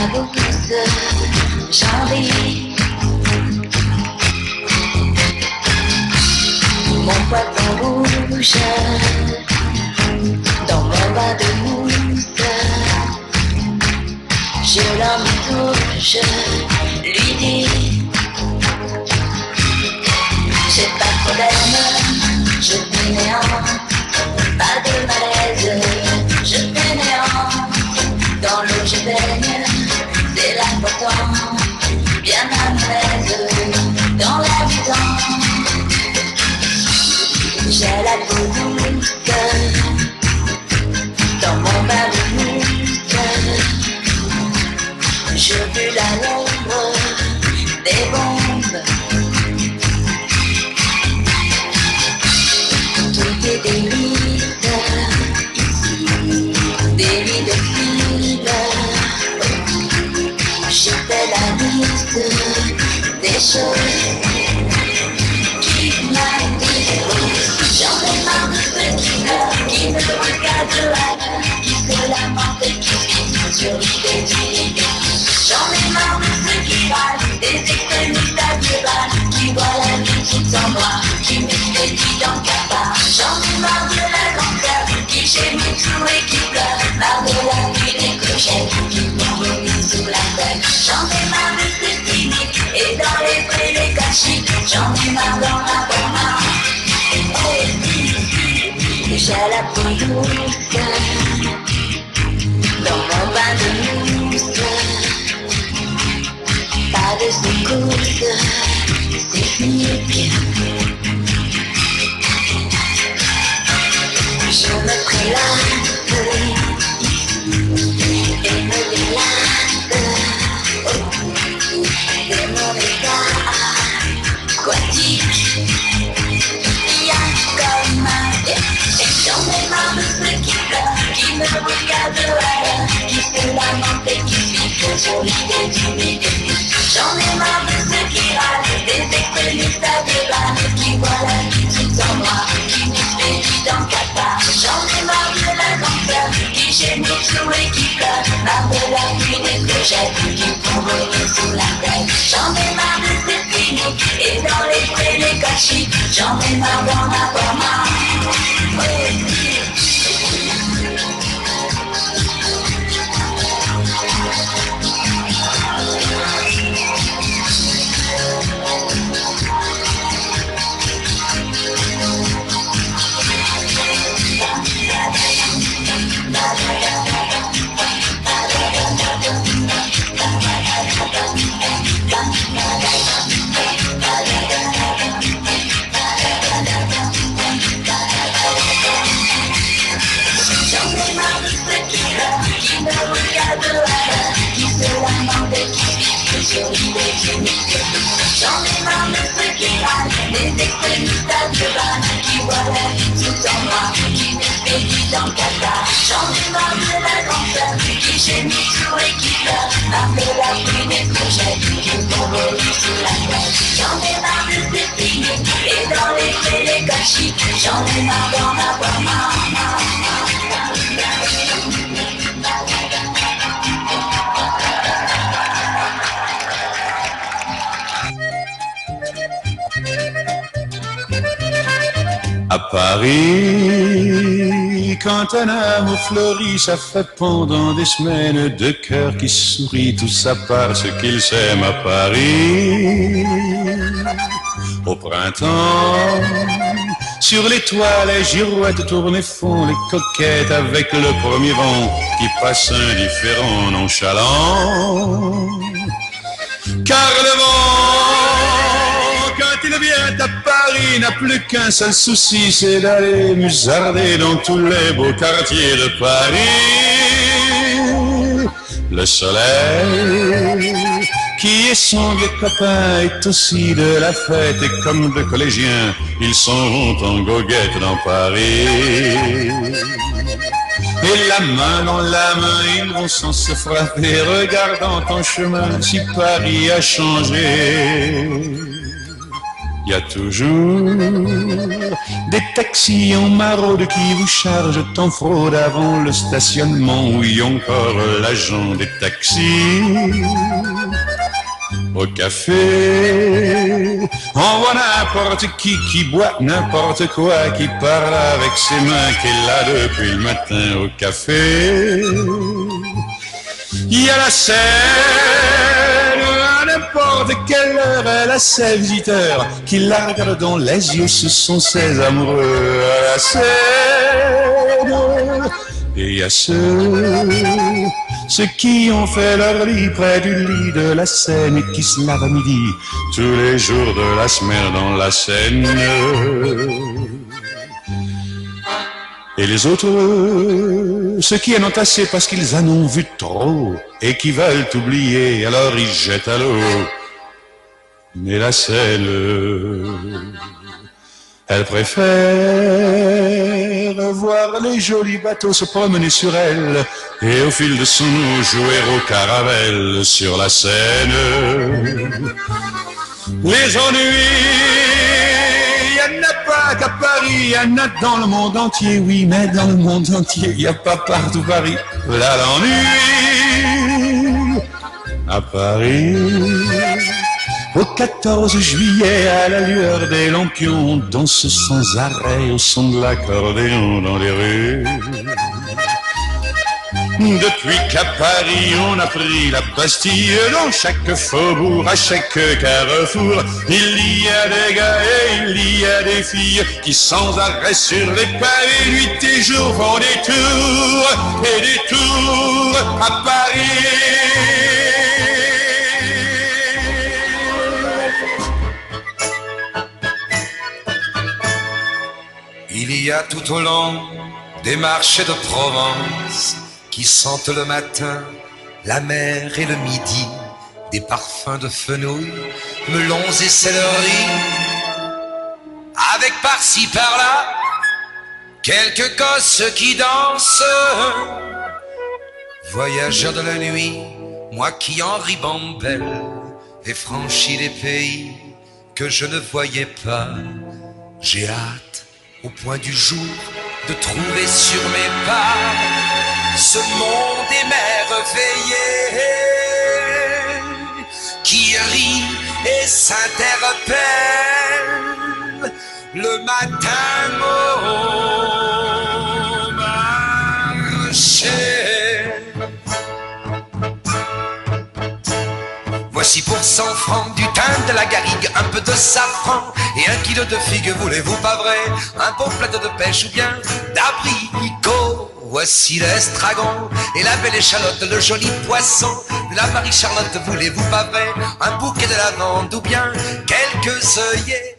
la bourse, j'envie mon poiton rouge dans mon bas de mousse. Je l'en touche, lui dis j'ai pas de problème, je fais néant, pas de malaise, je fais néant. Dans l'eau je baigne, c'est l'important, bien à l'aise, dans la vie. J'ai la peau douce, dans mon bain de mousse, je bus la l'ombre des bombes. Tout est d'élite ici, délit de fil. Je fais la liste des choses qui m'attirent. J'en ai marre de ceux qui pleurent, qui me regardent à qui se lamentent et qui vivent sur l'idée d'unité. J'en ai marre de ceux qui râlent, des extrémistes à deux balles, qui voient la vie toute en noir, qui m'expédient dans le cafard. J'en ai marre de la grande sœur, qui gémit tout et qui pleure, marre de la pluie des clochettes, qui m'envolent sous la tête. J'en ai marre de ceux cyniques, et dans les vrais les cachis, j'en ai marre d'en avoir marre. J'ai la peau douce, dans mon bain de mousse, pas de secousse, c'est cynique. Je me prélasse et me délate de mon état aquatique. Comme un et j'en ai marre de ceux qui pleurent, qui me regardent à qui se lamentent et qui vivent sur l'idée d'unité. J'en ai marre de ceux qui râlent, des extrémistes à deux balles, qui voient la vie toute en noir, qui m'expédient dans le cafard. J'en ai marre de la grande sœur, qui gémit tout et qui pleure, marre de la pluie des clochettes, qui font voler sous la tête. J'en ai marre de ces cyniques, et dans les frais les cachis, j'en ai marre d'en avoir marre. J'en ai marre de ceux qui râlent, des extrémistes à deux balles, qui voient la vie tout en noir, qui m'expédient dans le cafard. J'en ai marre de la grande sœur, qui gémit tout et qui pleure, marre de la pluie des clochettes, qui font voler sous la tête. J'en ai marre de ces cyniques, et dans les frais les cachis, j'en ai marre d'en avoir marre. À Paris, quand un amour fleurit, ça fait pendant des semaines deux cœurs qui sourient, tous à part ce qu'ils s'aiment à Paris. Au printemps, sur les toits, les girouettes tournent et font les coquettes avec le premier vent qui passe indifférent, nonchalant. Car le vent, quand il vient à Paris, n'a plus qu'un seul souci, c'est d'aller musarder dans tous les beaux quartiers de Paris. Le soleil, qui est son vieux copain, est aussi de la fête, et comme deux collégiens, ils s'en vont en goguette dans Paris. Et la main dans la main, ils vont sans se frapper, regardant en chemin si Paris a changé. y a toujours des taxis en maraude qui vous chargent en fraude avant le stationnement. Oui, encore l'agent des taxis. Au café, on voit n'importe qui boit n'importe quoi, qui parle avec ses mains, qui est là depuis le matin au café. Il y a la scène, à n'importe quelle heure, elle a ses visiteurs qui la regardent dans les yeux, ce sont ses amoureux à la scène. Et il y a ceux qui ont fait leur lit près du lit de la Seine et qui se lavent à midi tous les jours de la semaine dans la Seine. Et les autres, ceux qui en ont assez parce qu'ils en ont vu trop et qui veulent oublier, alors ils jettent à l'eau. Mais la Seine, elle préfère voir les jolis bateaux se promener sur elle et au fil de son eau jouer au caravelle sur la Seine. Les ennuis, y en a pas qu'à Paris, y en a dans le monde entier, oui, mais dans le monde entier, y a pas partout Paris. Là l'ennui, à Paris. Au 14 juillet, à la lueur des lampions, on danse sans arrêt au son de l'accordéon dans les rues. Depuis qu'à Paris on a pris la Bastille, dans chaque faubourg, à chaque carrefour, il y a des gars et il y a des filles qui sans arrêt sur les pavés, nuit et jour font des tours et des tours à Paris. Il y a tout au long des marchés de Provence qui sentent le matin la mer et le midi, des parfums de fenouil, melons et céleri, avec par-ci par-là quelques gosses qui dansent. Voyageur de la nuit, moi qui en ribambelle ai franchi les pays que je ne voyais pas, j'ai hâte au point du jour de trouver sur mes pas ce monde émerveillé qui rit et s'interpelle le matin au marché. Voici pour 100 francs du thym, de la garrigue, un peu de safran et 1 kilo de figues, voulez-vous pas vrai? Un bon plateau de pêche ou bien d'abricots. Voici l'estragon et la belle échalote, le joli poisson de la Marie-Charlotte, voulez-vous pas vrai? Un bouquet de lavande ou bien quelques œillets